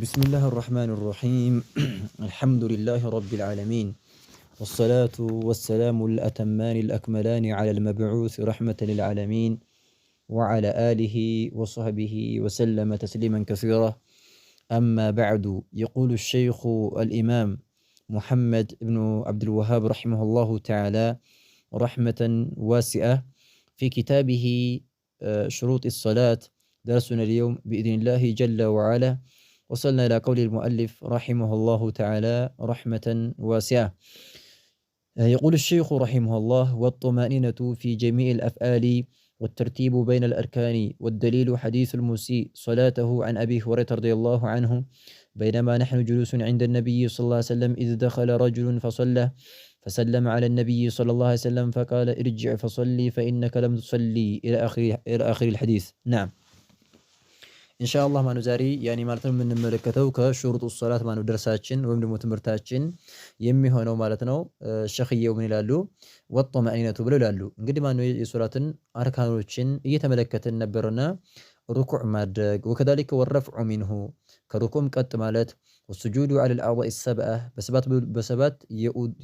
بسم الله الرحمن الرحيم الحمد لله رب العالمين والصلاة والسلام الأتمان الأكملان على المبعوث رحمة للعالمين وعلى آله وصحبه وسلم تسليما كثيرا. أما بعد، يقول الشيخ الإمام محمد بن عبد الوهاب رحمه الله تعالى رحمة واسعة في كتابه شروط الصلاة. درسنا اليوم بإذن الله جل وعلا وصلنا إلى قول المؤلف رحمه الله تعالى رحمة واسعة. يقول الشيخ رحمه الله: والطمأنينة في جميع الأفعال والترتيب بين الأركان، والدليل حديث المسيء صلاته عن أبي هريرة رضي الله عنه: بينما نحن جلوس عند النبي صلى الله عليه وسلم إذ دخل رجل فصلى فسلم على النبي صلى الله عليه وسلم فقال: ارجع فصلي فإنك لم تصلي إلى آخر الحديث. نعم، ኢንሻአላህ ማኑ ዛሬ ያኔ ማለት ነው የምንመለከተው ከሹሩጡ ሶላት ማኑ ደርሳችን ወይም ደግሞ ትምህርታችን የሚሆነው ማለት ነው። ሸኽየው ምን ይላሉ? ወጠመእኒነቱ ብለው ይላሉ። እንግዲህ ማኑ የሶላትን አርካኖችን እየተመለከትን ነበርና ሩኩዕ ማድረግ ወከዛሊከ ወረፍዑ ሚንሁ ከሩኩም ቀጥ ማለት ወሱጁዱ ዐለል አዕዳኢ ሰብአ በሰባት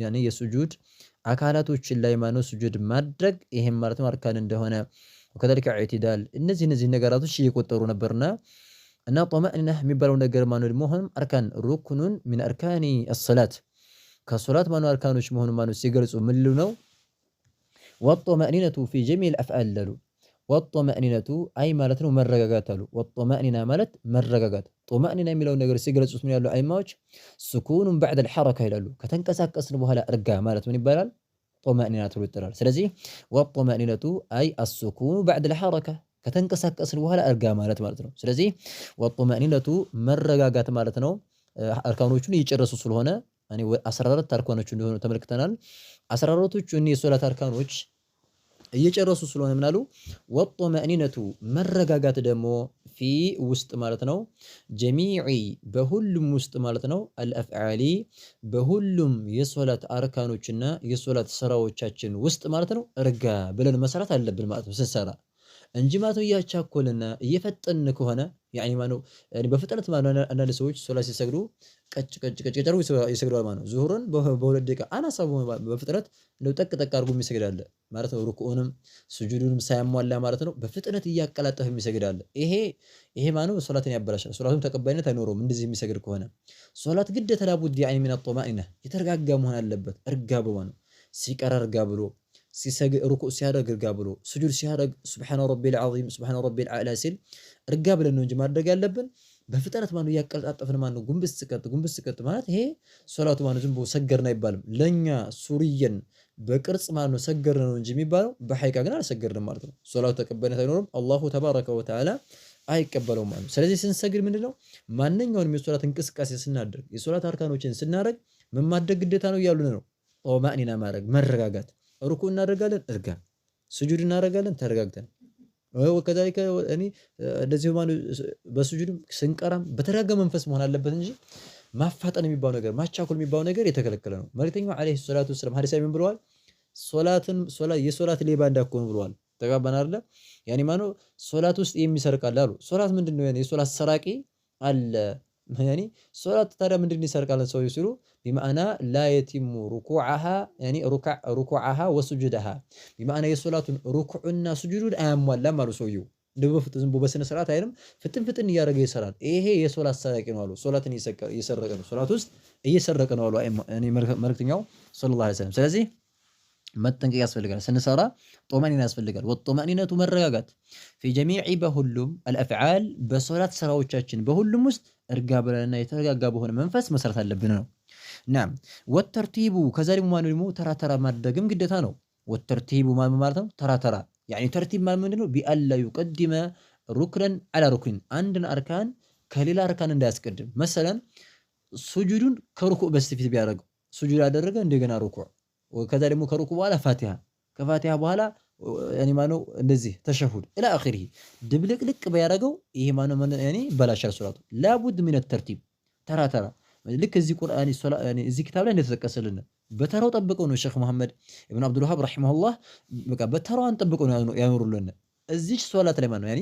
ያኔ የሱጁድ አካላቶችን ላይ ማኑ ሱጁድ ማድረግ ይሄም ማለት ነው አርካን እንደሆነ ወከዛሊከ ኢዕቲዳል እነዚህ ነገራቶች እየቆጠሩ ነበርና እና ጠመእኒና የሚባለው ነገር ማኑ መሆን አርካን ሩክኑን ሚን አርካኒ አሰላት ከሶላት ማኑ አርካኖች መሆኑ ማኑ ሲገልጹ ምን ሊሉ ነው? ወጠመእኒነቱ ፊ ጀሚዕ አልአፍዓል አሉ። ወጠመእኒነቱ አይ ማለት ነው መረጋጋት አሉ። ወጠመእኒና ማለት መረጋጋት። ጠመእኒና የሚለው ነገር ሲገልጹት ምን ያሉ አይማዎች ስኩኑን በዕደ አልሐረካ ይላሉ። ከተንቀሳቀስን በኋላ እርጋ ማለት ምን ይባላል? ጠመእኒና ተብሎ ይጠራል። ስለዚህ ወጠመእኒነቱ አይ አስኩኑ በዕደ አልሐረካ ከተንቀሳቀስን በኋላ እርጋ ማለት ነው። ስለዚህ ወጠመእኒነቱ መረጋጋት ማለት ነው። አርካኖቹን እየጨረሱ ስለሆነ 14 አርካኖች እንደሆኑ ተመልክተናል። 14ቶቹ የሶላት አርካኖች እየጨረሱ ስለሆነ ምናሉ ወጠመእኒነቱ መረጋጋት ደግሞ ፊ ውስጥ ማለት ነው ጀሚዒ በሁሉም ውስጥ ማለት ነው አልአፍዓሊ በሁሉም የሶላት አርካኖችና የሶላት ስራዎቻችን ውስጥ ማለት ነው እርጋ ብለን መስራት አለብን ማለት ነው ስንሰራ እንጂ ማለት ነው እያቻኮልና እየፈጠን ከሆነ ያኒ ማለት ነው በፍጥነት ማለት ነው። አንዳንድ ሰዎች ሶላት ሲሰግዱ ቀጭ ጨርቁ ይሰግዳሉ ማለት ነው። ዙሁርን በሁለት ደቂቃ አናሳቡ በፍጥነት ነው ጠቅ አድርጎ የሚሰግዳል ማለት ነው። ሩኩኡንም ስጁዱንም ሳያሟላ ማለት ነው በፍጥነት እያቀላጠፈ የሚሰግዳል። ይሄ ማለት ነው ሶላትን ያበላሻል። ሶላቱም ተቀባይነት አይኖረውም እንደዚህ የሚሰግድ ከሆነ። ሶላት ግዴታ ላቡድ ያኒ ሚን አጠማኢና የተረጋጋ መሆን አለበት። እርጋ ብሎ ነው ሲቀር እርጋ ብሎ ሲሰግድ ሩኩዕ ሲያደርግ እርጋ ብሎ ስጁድ ሲያደርግ ሱብሃነ ረቢል ዐዚም ሱብሃነ ረቢል አዕላ ሲል እርጋ ብለን ነው እንጂ ማድረግ ያለብን በፍጥነት ማነው እያቀላጠፍን ማነው ጉንብስ ቀጥ ማለት ይሄ ሶላቱ ማነው ዝም ብሎ ሰገርን አይባልም። ለኛ ሱሪየን በቅርጽ ማነው ሰገርን ነው እንጂ የሚባለው በሐቂቃ ግን አልሰገርንም ማለት ነው። ሶላቱ ተቀባይነት አይኖርም። አላሁ ተባረከ ወተዓላ አይቀበለውም ማለት ነው። ስለዚህ ስንሰግድ ምንድነው ማንኛውንም የሶላት እንቅስቃሴ ስናደርግ የሶላት አርካኖችን ስናደርግ ምን ማድረግ ግዴታ ነው እያሉን ነው። ጠመእኒና ማድረግ መረጋጋት። ሩኩዕ እናደርጋለን እርጋ፣ ስጁድ እናደርጋለን ተረጋግተን ወከዛሊከ እንደዚህ ማነው በስጁድም ስንቀራም በተረጋጋ መንፈስ መሆን አለበት እንጂ ማፋጠን የሚባው ነገር ማቻኮል የሚባው ነገር የተከለከለ ነው። መልእክተኛው ዐለይሂ ሰላቱ ወሰላም ሐዲስ ላይ ምን ብለዋል? የሶላት ሌባ እንዳትሆኑ ብለዋል። ተጋባን አይደለ? ያኒ ማነው ሶላት ውስጥ የሚሰርቃል አሉ። ሶላት ምንድነው? ያኒ የሶላት ሰራቂ አለ። ያኒ ሶላት ታዲያ ምንድን ይሰርቃል ሰው ሲሉ بمعنى لا يتم ركوعها يعني ركوعها وسجودها بمعنى የሶላቱ ሩኩዕና ስጁዱን አያሟላም አሉ ሰውየው። ዝም ብሎ በስነ ስርዓት አይደለም ፍጥን እያደረገ ይሰራል። ይሄ የሶላት ሰራቂ ነው አሉ። ሶላትን እየሰረቀ ነው፣ ሶላት ውስጥ እየሰረቀ ነው አሉ መልእክተኛው ሰለላሁ ዐለይሂ ወሰለም። ስለዚህ መጠንቀቅ ያስፈልጋል። ስንሰራ ጠመእኒና ያስፈልጋል። ወጠመእኒነቱ መረጋጋት ፊ ጀሚዒ በሁሉም አልአፍዓል በሶላት ስራዎቻችን በሁሉም ውስጥ እርጋ ብለንና የተረጋጋ በሆነ መንፈስ መስራት አለብን ነው። ናም ወተርቲቡ ከዛ ደግሞ ተራ ማድረግም ግዴታ ነው። ወተርቲቡ ማለት ነው ተራ ያኒ ተርቲብ ማለት ምንድነው? ቢአላ ይቀድመ ሩክነን አላ ሩክን አንድን አርካን ከሌላ አርካን እንዳያስቀድም። መሰለን ሱጁዱን ከሩኩዕ በስተፊት ቢያደርገው ሱጁድ ያደረገ እንደገና ሩኩዕ ከዛ ደግሞ ከሩኩዕ በኋላ ፋቲሃ ከፋቲሃ በኋላ ያኒ ማነው እንደዚህ ተሸሁድ ኢላ አኺሪህ ድብልቅልቅ ቢያደርገው ይሄ ማነው ያኒ በላሻል ሶላቱ። ላቡድ ሚን ተርቲብ ተራ ልክ እዚህ ቁርአን ያኒ እዚህ ኪታብ ላይ እንደተጠቀሰልን በተራው ጠብቀው ነው ሼክ መሐመድ ኢብኑ አብዱል ወሃብ ረሂመሁላህ በቃ በተራዋን ጠብቀው ነው ያኖሩልን። እዚች ሶላት ላይ ማለት ነው ያኒ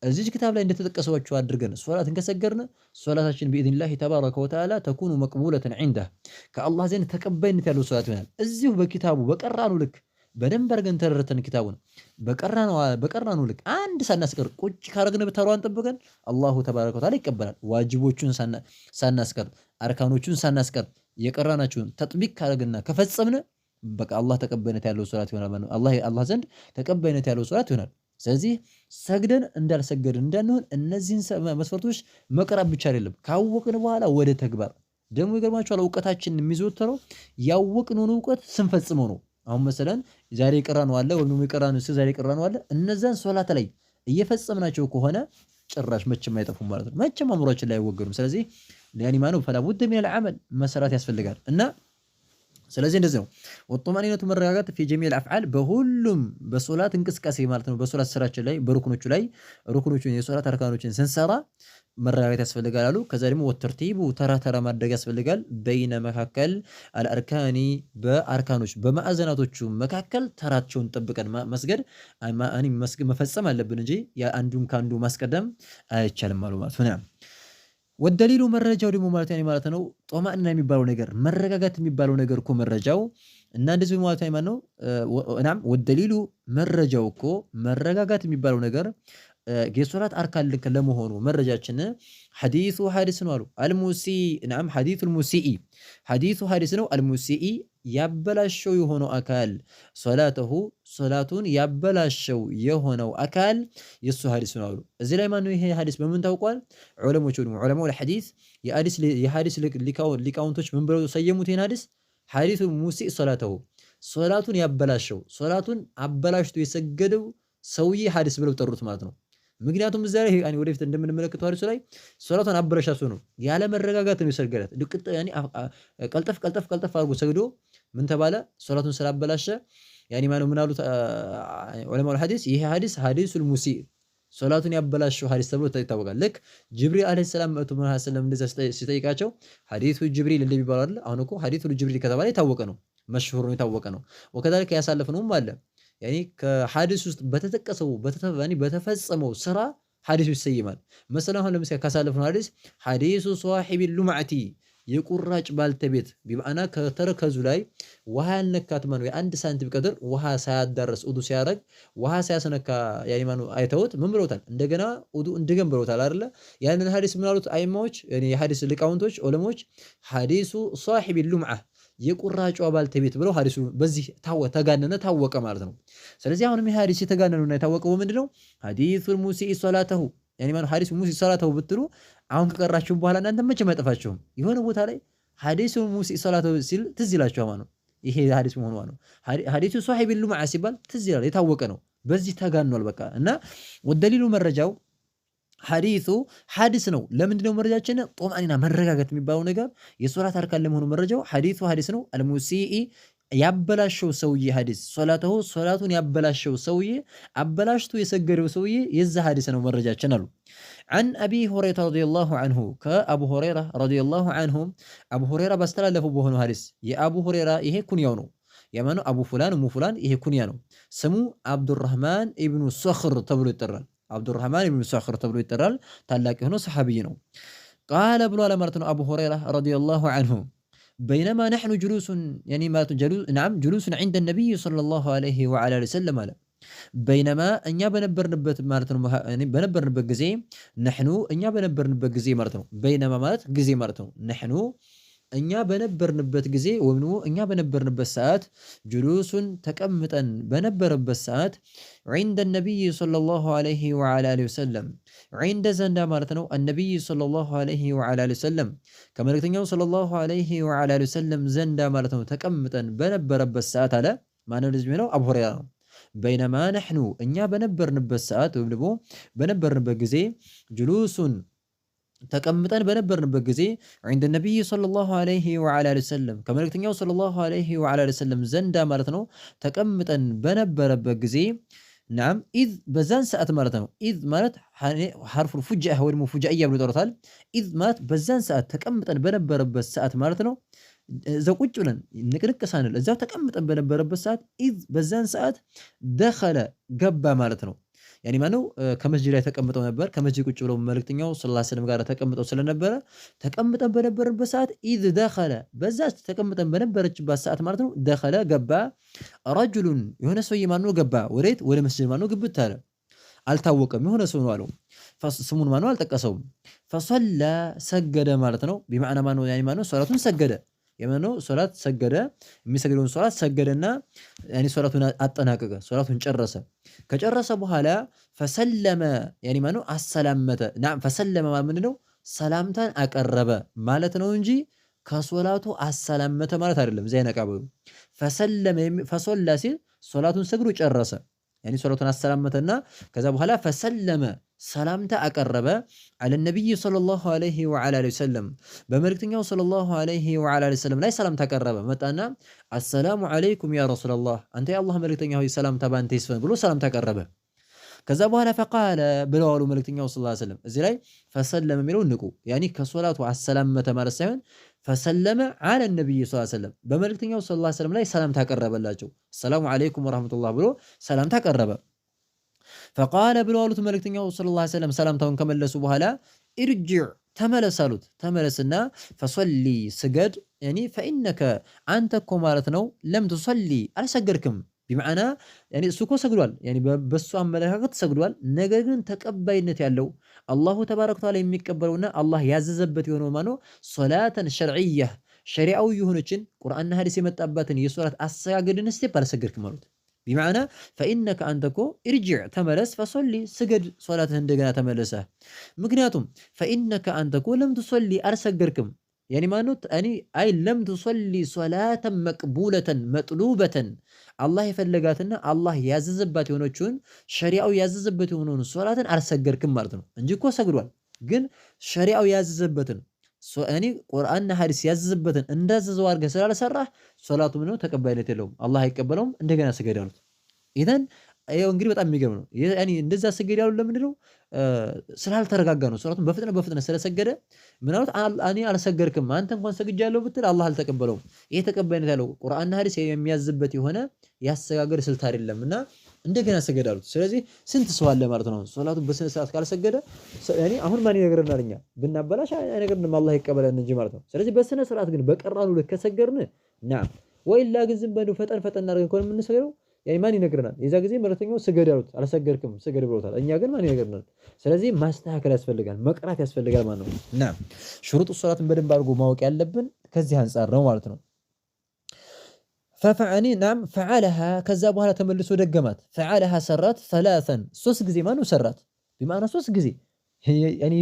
እዚች ክታብ ላይ እንደተጠቀሰዋቸው አድርገን ሶላትን ከሰገርን ሶላታችን بإذن ተባረከ ወተዓላ ተኩኑ መቅቡለተን عنده ከአላህ ዘንድ ተቀባይነት ያለው ሶላት ይሆናል። እዚሁ በኪታቡ በቀራኑ ልክ በደንብ አድርገን ተረድተን ኪታቡን በቀራኑ ልክ አንድ ሳናስቀር ቁጭ ካረግን በተሯን ጠብቀን አላሁ ተባረከ ወተዓላ ይቀበላል። ዋጅቦቹን ሳናስቀር አርካኖቹን ሳናስቀር የቀራናቸውን ተጥቢቅ ካረግና ከፈጸምን በቃ አላህ ተቀባይነት ያለው ሶላት ይሆናል ማለት ነው። አላህ ዘንድ ተቀባይነት ያለው ሶላት ይሆናል። ስለዚህ ሰግደን እንዳልሰገድን እንዳንሆን እነዚህን መስፈርቶች መቅረብ ብቻ አይደለም ካወቅን በኋላ ወደ ተግባር ደግሞ ይገርማችኋል። እውቀታችንን የሚዘወተረው ያወቅነውን እውቀት ስንፈጽመው ነው። አሁን መሰለን ዛሬ የቀራነው አለ ወይም የቀራነው ዛሬ የቀራነው አለ እነዛን ሶላት ላይ እየፈጸምናቸው ከሆነ ጭራሽ መቼም አይጠፉም ማለት ነው። መቼም አእምሯችን ላይ አይወገዱም። ስለዚህ ያኒ ማነው ፈላ ቡድ ሚነል ዐመል መሰራት ያስፈልጋል እና ስለዚህ እንደዚህ ነው። ወጡማኒነቱ መረጋጋት ፊ ጀሚዕ አፍዓል በሁሉም በሶላት እንቅስቃሴ ማለት ነው። በሶላት ስራችን ላይ ሩክኖቹን የሶላት አርካኖችን ስንሰራ መረጋጋት ያስፈልጋል አሉ። ከዛ ደግሞ ወተርቲቡ ተራ ማድረግ ያስፈልጋል። በይነ መካከል አልአርካኒ በአርካኖች በማዕዘናቶቹ መካከል ተራቸውን ጠብቀን መስገድ መፈጸም አለብን እንጂ አንዱን ካንዱ ማስቀደም አይቻልም አሉ ማለት ነው። ወደሊሉ መረጃው ደግሞ ማለት ነው ጦማእና የሚባለው ነገር መረጋጋት የሚባለው ነገር እኮ መረጃው እና እንደዚህ ማለት ነው እናም ወደሊሉ መረጃው እኮ መረጋጋት የሚባለው ነገር የሶላት አርካን ልክ ለመሆኑ መረጃችን ሐዲስ ነው አሉ። አልሙሲኢ ናም ሐዲሱ ሐዲስ ነው። አልሙሲኢ ያበላሸው የሆነው አካል ሶላቱን ያበላሸው የሆነው አካል የሱ ሐዲስ ነው አሉ። እዚህ ላይ ማነው ይሄ ሐዲስ በምን ታውቋል? ዑለማው ሐዲስ የሐዲስ ሊቃውንቶች ምን ብለው ሰየሙት? ይሄን ሐዲሱ ሙሲኢ ሶላቱን ያበላሸው ሶላቱን አበላሽቶ የሰገደው ሰውዬ ሐዲስ ብለው ጠሩት ማለት ነው። ምክንያቱም እዛ ላይ ያኒ ወደፊት እንደምንመለከተው ሐዲሱ ላይ ሶላቱን አበላሽቶ ነው ያለ መረጋጋት ነው የሰገዳት። ያኒ ቀልጠፍ አድርጎ ሰግዶ ምን ተባለ? ሶላቱን ስላበላሸ ያኒ ማነው ምን አሉት ዑለማው ሐዲስ ይሄ ሐዲሱል ሙሲእ ሶላቱን ያበላሸው ሐዲስ ተብሎ ይታወቃል። ልክ ጅብሪል አለይሂ ሰላም መጥቶ መሐመድ ሰለላሁ ዐለይሂ ወሰለም ሲጠይቃቸው ሐዲሱ ጅብሪል እንደሚባለው አይደል? አሁን እኮ ሐዲሱ ጅብሪል ከተባለ የታወቀ ነው፣ መሽሁር ነው፣ የታወቀ ነው። ወከዛልከ ያሳለፍነውም አለ ያኒ ከሐዲስ ውስጥ በተጠቀሰው በተፈጸመው ስራ ሐዲሱ ይሰየማል። መሰለን አሁን ለምሳሌ ካሳለፍነው ሐዲሱ ሷሂቢል ሉምዓቲ የቁራጭ ባልተቤት ቢማዕና ከተረከዙ ላይ ውሃ ያልነካት ማነው የአንድ ሳንቲም ቀድር ውሃ ሳያዳርስ ውዱ ሲያረግ ውሃ ሳያስነካ ያኒ ማነው አይተውት ምን ብለውታል? እንደገና ውዱ እንደገም ብለውታል አይደለ? ያንን ሐዲስ ምን አሉት አይማዎች ያኒ የሐዲስ ሊቃውንቶች ዑለሞች ሐዲሱ ሷሂቢል ሉምዓ የቁራጯ ባልተቤት ብለው ሐዲሱ በዚህ ተጋነነ ታወቀ ማለት ነው። ስለዚህ አሁንም ይሄ ሐዲስ የተጋነነና የታወቀው ምንድነው? ሐዲሱል ሙሲኢ ሶላተሁ ያኒ ማነው ሐዲሱ ሙሲኢ ሶላተሁ ብትሉ አሁን ከቀራችሁ በኋላ እናንተ መቼም አይጠፋችሁም። የሆነ ቦታ ላይ ሐዲሱል ሙሲኢ ሶላተሁ ሲል ትዝ ይላችኋል ማለት ነው። ይሄ ሐዲስ መሆኑ ነው። ሐዲሱ ሷሂቢል ሉምዓ ሲባል ትዝ ይላል፣ የታወቀ ነው። በዚህ ተጋኗል በቃ እና ወደሊሉ መረጃው ሐዲስ ነው። ለምንድነው መረጃችን? ጦማኒና መረጋጋት የሚባለው ነገር የሶላት አርካን ለመሆኑ መረጃው ሐዲስ ነው። አልሙሲኢ ያበላሸው ሰውዬ ሐዲስ ሶላቱን ያበላሸው ሰውዬ አበላሽቶ የሰገደው ሰውዬ የዛ ሐዲስ ነው መረጃችን አሉ። عن أبي هريرة رضي الله عنه كأبو هريرة رضي الله عنه أبو هريرة باستلالفو بهنو ሐዲስ የአቡ ሁረይራ ይሄ ኩንያው ነው። የማኑ አቡ ፉላን ሙፉላን ይሄ ኩንያ ነው። ስሙ አብዱራህማን ኢብኑ ሶኽር ተብሎ ይጠራል። አብዱራህማን ኢብኑ ሶኽር ተብሎ ይጠራል። ታላቅ የሆነ ሰሐቢይ ነው። ቃለ ብሎ አለ ማለት ነው አቡ ሁረይራ ረዲየላሁ ዐንሁ በይነማ ነሕኑ ጁሉሱን ያኒ ማለት ጁሉሱን ዐንደ ነቢይ ሰለላሁ ዐለይሂ ወዐላ አሊሂ ወሰለም አለ። በይነማ እኛ በነበርንበት ማለት ነው በነበርንበት ጊዜ ነሕኑ እኛ በነበርንበት ጊዜ ማለት ነው። በይነማ ማለት ጊዜ ማለት ነው። ነሕኑ እኛ በነበርንበት ጊዜ ወይም እኛ በነበርንበት ሰዓት ጁሉሱን ተቀምጠን በነበረበት ሰዓት ዒንደ ነቢይ ሰለላሁ ዐለይሂ ወዐላ አሊሂ ወሰለም ዒንደ ዘንዳ ማለት ነው አነቢይ ሰለላሁ ዐለይሂ ወዐላ አሊሂ ወሰለም ከመልእክተኛው ሰለላሁ ዐለይሂ ወዐላ አሊሂ ወሰለም ዘንዳ ማለት ነው ተቀምጠን በነበረበት ሰዓት አለ። ማነው ልጅ ነው? አቡ ሁረይራ ነው። በይነማ ነሕኑ እኛ በነበርንበት ሰዓት ወይም ደግሞ በነበርንበት ጊዜ ጁሉሱን ተቀምጠን በነበርንበት ጊዜ ዒንደ ነቢይ ሰለላሁ ዐለይሂ ወዐላ አሊሂ ወሰለም ከመልእክተኛው ሰለላሁ ዐለይሂ ወዐላ አሊሂ ወሰለም ዘንዳ ማለት ነው ተቀምጠን በነበረበት ጊዜ ናም ኢዝ በዛን ሰዓት ማለት ነው። ኢዝ ማለት ሐርፉል ፉጅአ ወይ ደግሞ ፉጃኢያ ብሎ ይጠሩታል። ኢዝ ማለት በዛን ሰዓት ተቀምጠን በነበረበት ሰዓት ማለት ነው። እዛው ቁጭ ብለን ንቅንቅ ሳንል እዛው ተቀምጠን በነበረበት ሰዓት ኢዝ በዛን ሰዓት ደኸለ ገባ ማለት ነው። ያኒ ማነው ከመስጂድ ላይ ተቀምጠው ነበር። ከመስጂድ ቁጭ ብለው መልእክተኛው ሰለላሁ ዐለይሂ ወሰለም ጋር ተቀምጠው ስለነበረ ተቀምጠን በነበረበት ሰዓት ኢዝ ደኸለ በዛ ተቀምጠን በነበረችበት ሰዓት ማለት ነው ደኸለ ገባ ረጁሉን የሆነ ሰውዬ ማነው ገባ ወዴት ወደ መስጂድ ማነው ግብት አለ። አልታወቀም የሆነ ሰው ነው አለው። ስሙን ማነው አልጠቀሰውም። ፈሰላ ሰገደ ማለት ነው። ቢማዕና ማነው ያኒ ማነው ሶላቱን ሰገደ የማነው ሶላት ሰገደ የሚሰግደውን ሶላት ሰገደና ያኒ ሶላቱን አጠናቀቀ ሶላቱን ጨረሰ። ከጨረሰ በኋላ ፈሰለመ ያኒ ማነው አሰላመተ ናም ፈሰለመ ማለት ምንድነው ሰላምታን አቀረበ ማለት ነው እንጂ ከሶላቱ አሰላመተ ማለት አይደለም። ዘይና ቃበሉ ፈሰለመ ፈሶላ ሲል ሶላቱን ሰግዶ ጨረሰ ያኒ ሶላቱን አሰላመተና ከዛ በኋላ ፈሰለመ ሰላምታ አቀረበ አለ ነብይ ሰለላሁ ዐለይሂ ወዐላ ወሰለም በመልእክተኛው ሰለላሁ ዐለይሂ ወዐላ ወሰለም ላይ ሰላምታ አቀረበ። መጣና አሰላሙ ዐለይኩም ያ ረሱላህ አንተ የአላህ መልእክተኛ ሆይ ሰላምታ ባንተ ይስፈን ብሎ ሰላምታ አቀረበ። ከዛ በኋላ ፈቃለ ብለው አሉ መልእክተኛው ሰለላሁ ዐለይሂ ወሰለም። እዚህ ላይ ፈሰለመ የሚለው ንቁ ያኒ ከሶላቱ አሰላመተ ማለት ሳይሆን ፈሰለመ አለ ነብይ ሰለላሁ ዐለይሂ ወሰለም በመልእክተኛው ሰለላሁ ዐለይሂ ወሰለም ላይ ሰላምታ አቀረበላቸው። ሰላሙ ዐለይኩም ወራህመቱላህ ብሎ ሰላምታ አቀረበ። ፈቃለ ብለው አሉት መልእክተኛው ሰለላሁ ዐለይሂ ወሰለም ሰላምታውን ከመለሱ በኋላ ኢርጂዕ ተመለስ አሉት። ተመለስና ፈሰሊ ስገድ ያኒ ፈኢነከ አንተ እኮ ማለት ነው ለም ትሰሊ አልሰገድክም። ቢማዕና ያኒ እሱ እኮ ሰግዷል ያኒ በሱ አመለካከት ሰግዷል። ነገር ግን ተቀባይነት ያለው አላሁ ተባረከ ወተዓላ የሚቀበለውና አላህ ያዘዘበት የሆነው ማነው ሶላተን ሸርዕያ ሸሪዓዊ የሆነችን ቁርአንና ሐዲስ የመጣባትን የሶላት አሰጋገድን ስቴፕ አልሰገድክም አሉት። ቢማዕና ፈኢነከ አንተ እኮ ኢርጂዕ ተመለስ ፈሰሊ ስገድ ሶላትህ እንደገና ተመለሰህ። ምክንያቱም ፈኢነከ አንተ እኮ ለም ትሰሊ አልሰገድክም ያኒ ማነው አይ ለም ትሰሊ ሶላተን መቅቡለተን መጥሉበተን አላህ የፈለጋትና አላህ ያዘዘባት የሆነችውን ሸሪዓው ያዘዘበት የሆነውን ሶላትን አልሰገድክም ማለት ነው እንጂ እኮ ሰግዷል። ግን ሸሪዓው ያዘዘበትን ያኒ ቁርአንና ሐዲስ ያዘዘበትን እንዳዘዘው አድርገህ ስላልሰራህ ሶላቱ ምነው ተቀባይነት የለውም አላህ አይቀበለውም። እንደገና ስገድ አሉት። ኢዘን ይሄው እንግዲህ በጣም የሚገርም ነው። ያኒ እንደዛ ስገድ ያሉት ለምንድን ነው? ስላልተረጋጋ ነው። ሶላቱን በፍጥነት ስለሰገደ ምን አሉት? እኔ አልሰገድክም አንተ እንኳን ሰግጃለሁ ብትል አላህ አልተቀበለውም። ይሄ ተቀባይነት ያለው ቁርአንና ሐዲስ የሚያዝበት የሆነ ያሰጋገድ ስልት አይደለምና እንደገና ሰገድ አሉት። ስለዚህ ስንት ሰው አለ ማለት ነው ሶላቱን በስነ ስርዓት ካልሰገደ ያኒ አሁን ማን ይነግረናል? እኛ ብናበላሽ አይነግረንም አላህ ይቀበለን እንጂ ማለት ነው። ስለዚህ በስነ ስርዓት ግን በቀራሉ ልክ ከሰገድን ና ወይላ ግን ዝም ብለን ፈጠን አድርገን ከሆነ የምንሰገደው ያኒ ማን ይነግረናል? የዛ ጊዜ መልእክተኛው ስገድ አሉት አልሰገድክም ስገድ ብለውታል። እኛ ግን ማን ይነግረናል? ስለዚህ ማስተካከል ያስፈልጋል መቅራት ያስፈልጋል ማለት ነው። እና ሽሩጥ ሶላትን በደንብ አድርጎ ማወቅ ያለብን ከዚህ አንፃር ነው ማለት ነው። ፈፈዐኒ ናም ፈዐለሃ ከዛ በኋላ ተመልሶ ደገማት። ፈዐለሃ ሰራት ሰላሰን ሶስት ጊዜ ማነው ሰራት ቢማዕና ሶስት ጊዜ ያኒ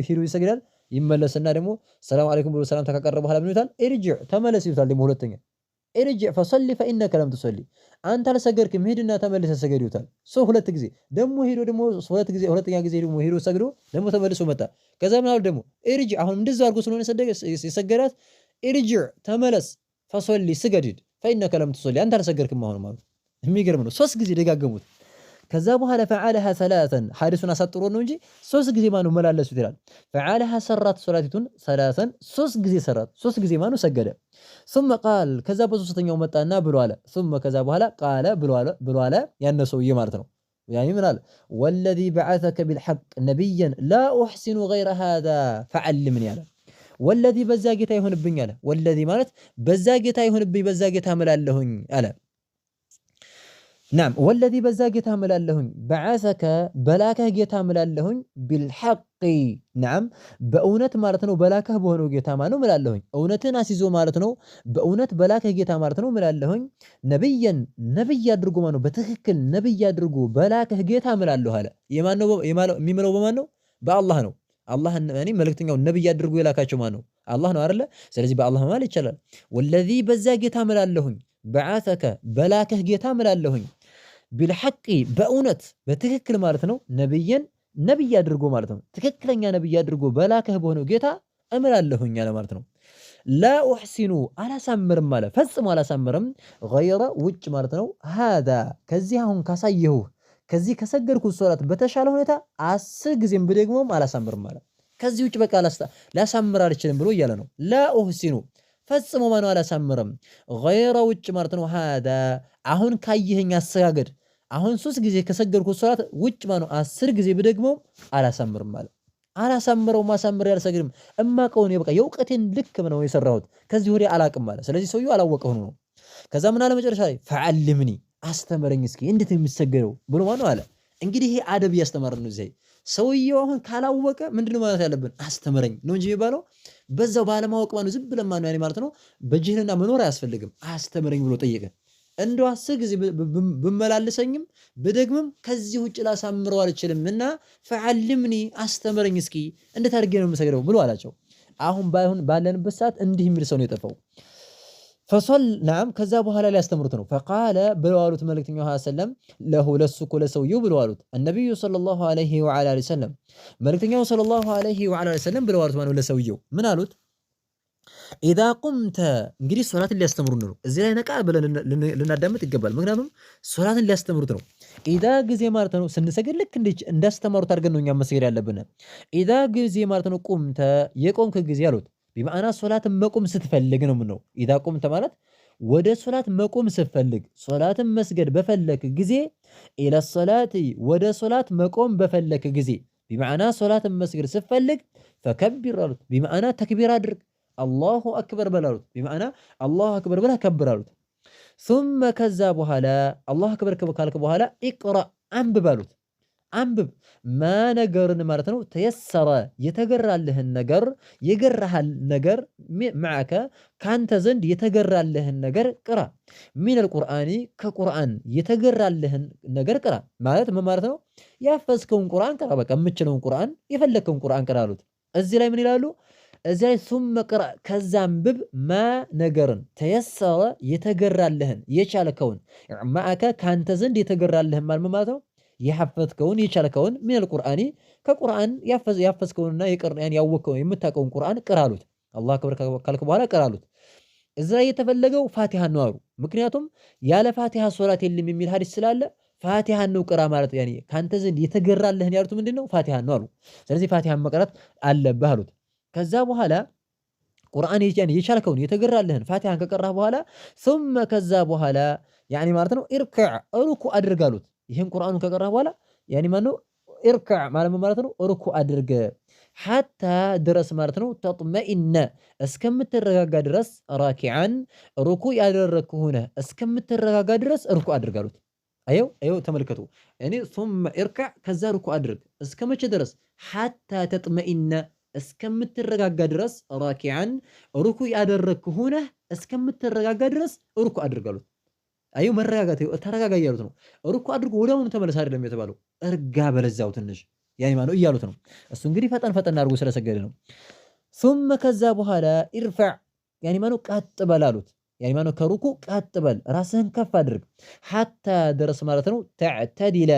ሂዶ ይሰግዳል ይመለስና ደግሞ ሰላም አለይኩም ብሎ ሰላምታ ካቀረበ በኋላ ምን ይሉታል? ኢርጂዕ ተመለስ ይሉታል። ደግሞ ሁለተኛ ኢርጂዕ ፈሰሊ ፈኢነከ ለም ትሰሊ አንተ አልሰገድክም ሂድና ተመልሰህ ሰገድ ይሉታል። ሁለት ጊዜ ደግሞ ሄዶ ደግሞ ሁለተኛ ጊዜ ደግሞ ሄዶ ሰግዶ ደግሞ ተመልሶ መጣ። ከዛ ምን አሉ ደግሞ ኢርጂዕ አሁን እንደዛ አድርጎ ስለሆነ የሰገዳት ኢርጂዕ ተመለስ ፈሰሊ ስገድ ፈኢነከ ለም ትሰሊ አንተ አልሰገድክም አሁን ማለት የሚገርም ነው። ሶስት ጊዜ ደጋገሙት። ከዛ በኋላ ፈዐለሃ ሰላሰን ሐዲሱን አሳጥሮ ነው እንጂ ሶስት ጊዜ ማነው መላለሱት ይላል። ፈዐለሃ ሰራት ሶላቲቱን ሰላሰን ሶስት ጊዜ ሰራት ሶስት ጊዜ ማነው ሰገደ። ثم قال ከዛ በሶስተኛው መጣና ብሎ አለ ثم ከዛ በኋላ ቃለ ብሎ አለ ያነ ሰውዬ ማለት ነው። ያኒ ምን አለ? ወለዚ በዐሰከ ቢልሐቅ ነቢየን ላ ኡሕሲኑ ገይረ ሃዛ ፈዐልምኒ አለ። ወለዚ በዛ ጌታ ይሁንብኝ አለ። ወለዚ ማለት በዛ ጌታ ይሁንብኝ በዛ ጌታ እምላለሁኝ አለ። ናም ወለዚ በዛ ጌታ እምላለሁኝ በዐሰከ በላከህ ጌታ እምላለሁኝ ቢልሐቅ ናም በእውነት ማለት ነው። በላከህ በሆነው ጌታ ማለት ነው እምላለሁኝ እውነትን አስይዞ ማለት ነው። በእውነት በላከህ ጌታ ማለት ነው እምላለሁኝ ነብየን ነብይ አድርጎ ማለት ነው። በትክክል ነብይ አድርጎ በላከህ ጌታ እምላለሁ አለ። የማን ነው የሚምለው? በማን ነው? በአላህ ነው። አላህ ያኒ መልእክተኛው ነብይ አድርጎ የላካቸው ማን ነው? አላህ ነው አይደለ? ስለዚህ በአላህ ማለት ይቻላል። ወለዚ በዛ ጌታ እምላለሁኝ በዐሰከ በላከህ ጌታ እምላለሁኝ ቢልሐቂ በእውነት በትክክል ማለት ነው። ነብየን ነብይ አድርጎ ማለት ነው። ትክክለኛ ነብይ አድርጎ በላከህ በሆነው ጌታ እምላለሁኝ አለ ማለት ነው። ላ ኡሕሲኑ አላሳምርም አለ ፈጽሞ አላሳምርም ገይረ ውጭ ማለት ነው። ሃዛ ከዚህ አሁን ካሳየሁህ ከዚህ ከሰገድኩት ሶላት በተሻለ ሁኔታ 10 ጊዜም ብደግሞም አላሳምርም አለ። ከዚህ ውጭ በቃ ላሳምር አልችልም ብሎ እያለ ነው። ላ ኡሕሲኑ ፈጽሞ ማነው አላሳምርም ገይረ ውጭ ማለት ነው። ሃዛ አሁን ካየኸኝ አሰጋገድ አሁን 3 ጊዜ ከሰገድኩት ሶላት ውጭ ማነው 10 ጊዜ ብደግመው አላሳምርም ማለት አላሳምረው ማሳመር ያልሰግድም እማቀውን በቃ የእውቀቴን ልክ ነው የሰራሁት ከዚህ ወዲያ አላቅም ማለት ስለዚህ ሰውየው አላወቀው ነው ከዛ ምን አለ መጨረሻ ላይ ፈዓልምኒ አስተምረኝ እስኪ እንዴት የሚሰገደው ብሎ ማነው አለ እንግዲህ ይሄ አደብ ያስተማረን ነው እዚህ ሰውየው አሁን ካላወቀ ምንድነው ማለት ያለብን አስተምረኝ ነው እንጂ የሚባለው በዛው ባለማወቅ ማነው ዝም ብለን ማነው ያኔ ማለት ነው በጅህልና መኖር አያስፈልግም አስተምረኝ ብሎ ጠየቀ እንደው 10 ጊዜ ብመላለሰኝም በደግምም ከዚህ ውጭ ላሳምረው አልችልምና ፈዓልምኒ አስተምረኝ እስኪ እንዴት አድርጌ ነው የምሰግደው ብሎ አላቸው አሁን ባይሆን ባለንበት ሰዓት እንዲህ የሚል ሰው ነው የጠፋው فصل نعم كذا بوهلا لا يستمرتنو فقال بلوالوت ملك الله عليه وسلم له لسك لسويو بلوالوت النبي صلى الله عليه وعلى اله وسلم ملك الله صلى الله عليه وعلى اله وسلم بلوالوت مانو لسويو من قالوت اذا قمت እንግዲህ ሶላት ሊያስተምሩን ነው እዚህ ላይ ነቃ ብለን ልናዳምጥ ይገባል ምክንያቱም ሶላትን ሊያስተምሩት ነው ኢዳ ጊዜ ማለት ነው ስንሰግድ ልክ እንዳስተማሩት አድርገን ነው እኛ መስገድ ያለብን ኢዳ ጊዜ ማለት ነው ቁምተ የቆምክ ጊዜ አሉት بمعنى صلاة مقوم ستفلق نمنو إذا قمت مالت وده صلاة مقوم ستفلق صلاة مسجد بفلك جزي إلى الصلاة وده صلاة مقوم بفلك جزي بمعنى صلاة مسجد ستفلق فكبر بمعنى تكبير أدرك الله أكبر بلارد بمعنى الله أكبر بلا كبر أرد ثم كذابها لا الله أكبر كبكالك لا اقرأ أم ببالود አንብብ ማነገርን ማለት ነው ተየሰረ የተገራልህን ነገር የገራሃል ነገር ማዕከ ካንተ ዘንድ የተገራልህን ነገር ቅራ ሚን القرآن ከቁርአን የተገራልህን ነገር ቅራ ማለት ምን ማለት ነው ያፈስከውን ቁርአን ቅራ በቃ የምትችለውን ቁርአን የፈለከውን ቁርአን ቅራ አሉት እዚህ ላይ ምን ይላሉ እዚህ ላይ ثم ቅራ ከዛ አንብብ ማነገርን ተየሰረ የተገራልህን የቻልከውን ማዕከ ካንተ ዘንድ የተገራልህን ማለት ነው يحفظكون يشاركون من القرآن كقرآن يحفظكوننا يقرأن يوكون يمتاكون قرآن قرالوت الله أكبر كالك بوالا قرالوت إذا يتفلقوا فاتحة النار مكنياتهم يالا فاتحة صلاة اللي من هذه السلالة فاتحة النو قرامارت يعني كان تزن يتقرى اللي هنيارتو من دينو فاتحة النار سلسي فاتحة مقرات ألا بهالوت كذابوا هلا قرآن يعني يشاركون يتقرى اللهن فاتحة كقرها بوالا ثم كذابوا هلا يعني مارتنو اركع أركو أدرقالوت ይሄን ቁርአኑን ከቀራህ በኋላ ያኒ ማነው እርክዕ ማለት ነው ሩኩ አድርገ حتى ድረስ ማለት ነው ተጥመኢነ እስከምትረጋጋ ድረስ ራኪዓን ሩኩ ያደረክ ሆነ እስከምትረጋጋ ድረስ ሩኩ አድርጋሉት አየው ተመልከቱ እኔ ثم اركع ከዛ ሩኩ አድርግ እስከመቼ ድረስ حتى ተጥመኢነ እስከምትረጋጋ ድረስ ራኪዓን ሩኩ ያደረክ ሆነ እስከምትረጋጋ ድረስ ሩኩ አድርጋሉት አዩ መረጋጋት ተረጋጋ እያሉት ነው ሩኩ አድርጎ ወዲያውኑ ተመለስ አይደለም የተባለው እርጋ በለዛው ትንሽ ያኒ ማነው እያሉት ነው እሱ እንግዲህ ፈጠን አድርጎ ስለሰገደ ነው ثم ከዛ በኋላ ارفع ያኒ ማነው ቀጥ በላሉት ያኒ ማነው ከሩኩ ቀጥ በል ራስህን ከፍ አድርግ حتى ድረስ ማለት ነው تعتدل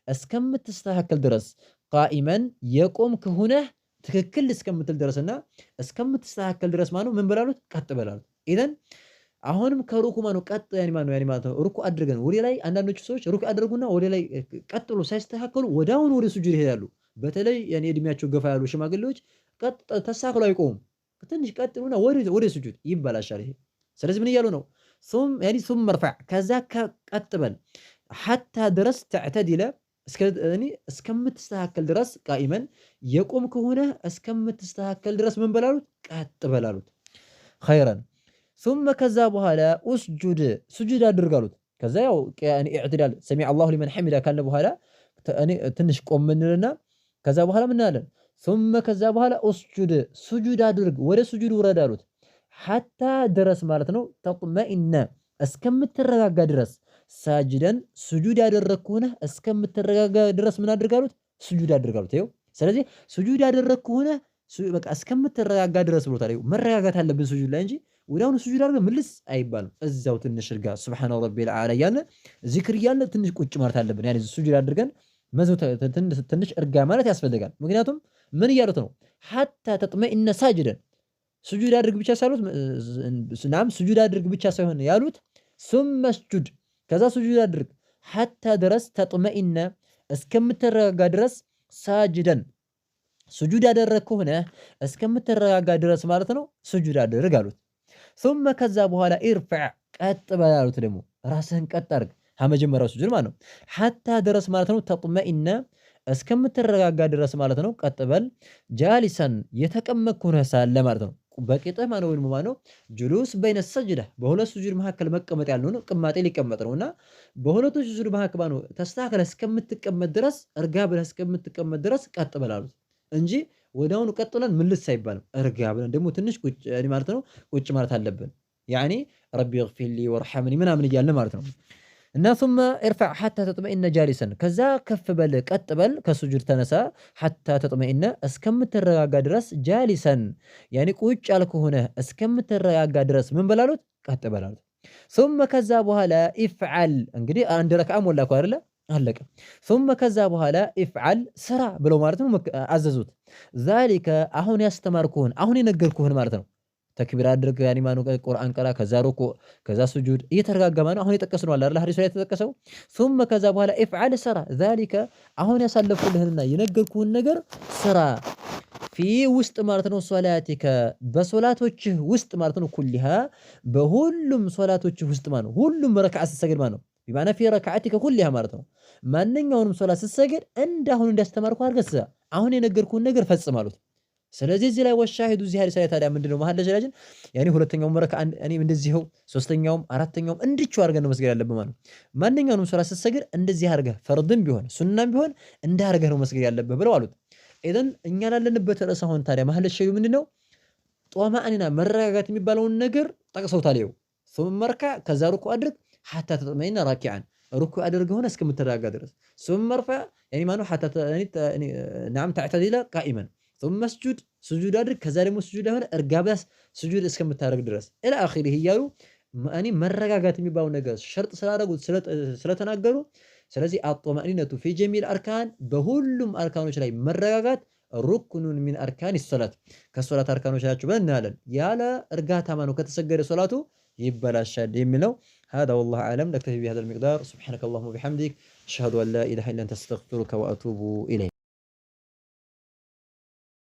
እስከምትስተካከል ድረስ قائما የቆምክ ሆነህ ትክክል እስከምትል ድረስና እስከምትስተካከል ድረስ ማነው ምን በላሉት ቀጥ በላሉት ኢዘን አሁንም ከሩኩ ማነው ቀጥ ያኒ ማነው ማለት ነው ሩኩ አድርገን ወደ ላይ አንዳንዶቹ ሰዎች ሩኩ አድርጉና ወደ ላይ ቀጥሎ ሳይስተካከሉ ወዳውን ወደ ሱጁድ ይሄዳሉ በተለይ ያኒ እድሜያቸው ገፋ ያሉ ሽማግሌዎች ቀጥ ተሳክለው አይቆሙም ትንሽ ቀጥሉና ወደ ሱጁድ ይባላሻል ይሄ ስለዚህ ምን እያሉ ነው ثم ارفع ከዛ ቀጥ በል حتى ድረስ تعتدل እስከምትስተካከል ድረስ قائما የቆም ከሆነ እስከምትስተካከል ድረስ ምን በላሉት ቀጥ በላሉት خيرا ثم كذا بهالا اسجد سجود አድርጋሉት ከዛ ያው ያኒ اعتدال سمع الله لمن حمده ካለ በኋላ እኔ ትንሽ ቆም እንልና ከዛ በኋላ ምን አለን ثم كذا በኋላ اسجد سجود አድርግ ወደ سجود ወረዳሉት حتى ድረስ ማለት ነው ተጥመኢነ እስከምትረጋጋ ድረስ ሳጅደን سجود ያደረግኩና እስከምትረጋጋ ድረስ ምን አድርጋሉት سجود አድርጋሉት ይኸው ስለዚህ سجود ያደረግኩና በቃ እስከምትረጋጋ ድረስ ብሎታል መረጋጋት አለብን سجود ላይ እንጂ ወዳውን ሱጁድ አድርገን ምልስ አይባልም እዛው ትንሽ እርጋ ሱብሃነ ረቢል አዕላ ያለ ዚክር ያለ ትንሽ ቁጭ ማለት አለብን ያኔ ሱጁድ አድርገን መዘው ትንሽ እርጋ ማለት ያስፈልጋል ምክንያቱም ምን እያሉት ነው حتى ተጥመኢነ ሳጅደን ሱጁድ አድርግ ብቻ ሳይሉት ናም ሱጁድ አድርግ ብቻ ሳይሆን ያሉት ثم اسجد ከዛ ሱጁድ አድርግ حتى ድረስ ተጥመኢነ እስከምትረጋጋ ድረስ ሳጅደን ሱጁድ ያደረግኩ ሆነ እስከምትረጋጋ ድረስ ማለት ነው ሱጁድ አድርግ አሉት ثم ከዛ በኋላ ارفع ቀጥ በላሉት ደግሞ ራስህን ቀጥ አድርግ መጀመሪያው ስጁድ ማለት ነው። ሐታ ድረስ ማለት ነው። ተጥመኢነ እስከምትረጋጋ ድረስ ማለት ነው። ቀጥ በል ጃሊሰን የተቀመጥክ ሆነህ ሳለ ማለት ነው። በቂጥህ ማነው ወይም ማነው ጁሉስ በይነ ሰጅዳ በሁለት ስጁድ መካከል መቀመጥ ያልነው ነው። ቅማጤ ሊቀመጥ ነውና በሁለቱ ስጁድ መካከል ማነው ተስተካክለህ እስከምትቀመጥ ድረስ እርጋ ብለህ እስከምትቀመጥ ድረስ ቀጥ በል አሉት እንጂ ወዲያውኑ ቀጥ ብለን ምልስ አይባልም። እርጋ ብለን ደግሞ ትንሽ ቁጭ ማለት ነው ቁጭ ማለት አለብን። ያኒ ረቢ እግፊር ሊ ወርሐምኒ ምናምን እያልን ማለት ነው። እና ثم ارفع حتى تطمئن جالسا ከዛ ከፍ በል ቀጥ በል ከሱጁድ ተነሳ حتى تطمئن እስከምትረጋጋ ድረስ ጃሊሰን ያኒ ቁጭ ያልክ ሆነ እስከምትረጋጋ ድረስ ምን በላሉት ቀጥ በላሉት። ثم ከዛ በኋላ ኢፍዓል እንግዲህ አንድ ረክዓ ሞላኩ አይደለ አለቀ። ثم ከዛ በኋላ ኢፍዓል ስራ ብለው ማለት ነው አዘዙት። ذلك አሁን ያስተማርኩህን አሁን የነገርኩህን ማለት ነው። ተክቢር አድርግ ያኒ ማኑ ቁርአን ቀራ ከዛ ሩኩ ከዛ ስጁድ እየተረጋጋ ማነው አሁን የጠቀስነው አለ አይደል ሐዲስ ላይ የተጠቀሰው። ثم ከዛ በኋላ ኢፍዓል ስራ ذلك አሁን ያሳለፍኩልህንና የነገርኩህን ነገር ስራ ፊ ውስጥ ማለት ነው ሶላቲከ በሶላቶችህ ውስጥ ማለት ነው ኩሊሃ በሁሉም ሶላቶችህ ውስጥ ማለት ነው ሁሉም ረክዓ ስትሰግድ ማለት ነው ቢማና ፊ ረክዓቲከ ኩሊሃ ማለት ነው ማንኛውንም ሶላት ስትሰግድ እንዳሁን እንዳስተማርኩህ አድርገህ አሁን የነገርኩህን ነገር ፈጽም አሉት። ስለዚህ እዚህ ላይ ወሻሂዱ እዚህ ሐዲስ ላይ ታዲያ ምንድነው መሐል ለጀላጅን ያኒ ሁለተኛው ረክዓ እኔ እንደዚህው ሶስተኛውም አራተኛውም እንድቹ አድርገን ነው መስገድ ያለብን ማለት ነው። ማንኛውንም ሶላት ስትሰግድ እንደዚህ አድርገህ ፈርድም ቢሆን ሱናም ቢሆን እንደ አድርገህ ነው መስገድ ያለብህ ብለው አሉት። ኢዘን እኛ ላለንበት ርዕስ አሁን ታዲያ መሐል ሸዩ ምንድነው ጧማአኒና መረጋጋት የሚባለውን ነገር ጠቅሰውታል። ይኸው ثم اركع ከዛ ሩኩ አድርግ حتى تطمئن راكعا ሩኩ አድርገህ ሆነ እስከምትረጋጋ ድረስ ثم ارفع يعني ማነው حتى نعم تعتدل قائما ثم اسجد سجود አድርግ ከዛ ደግሞ ስጁድ ሆነ እርጋ ብለህ ስጁድ እስከምታደርግ ድረስ الى اخره እያሉ እኔ መረጋጋት የሚባለው ነገር ሸርጥ ስላደረጉት ስለተናገሩ ስለዚህ አጥማኢነቱ ፊ ጀሚል አርካን በሁሉም አርካኖች ላይ መረጋጋት ሩክኑን ሚን አርካን ሶላት ከሶላት አርካኖች ናቸው ብለን እናያለን። ያለ እርጋታ ማነው ከተሰገደ ሶላቱ ይበላሻል የሚለው هذا والله اعلم. نكتفي بهذا المقدار. سبحانك اللهم وبحمدك اشهد ان لا اله الا انت استغفرك واتوب اليك.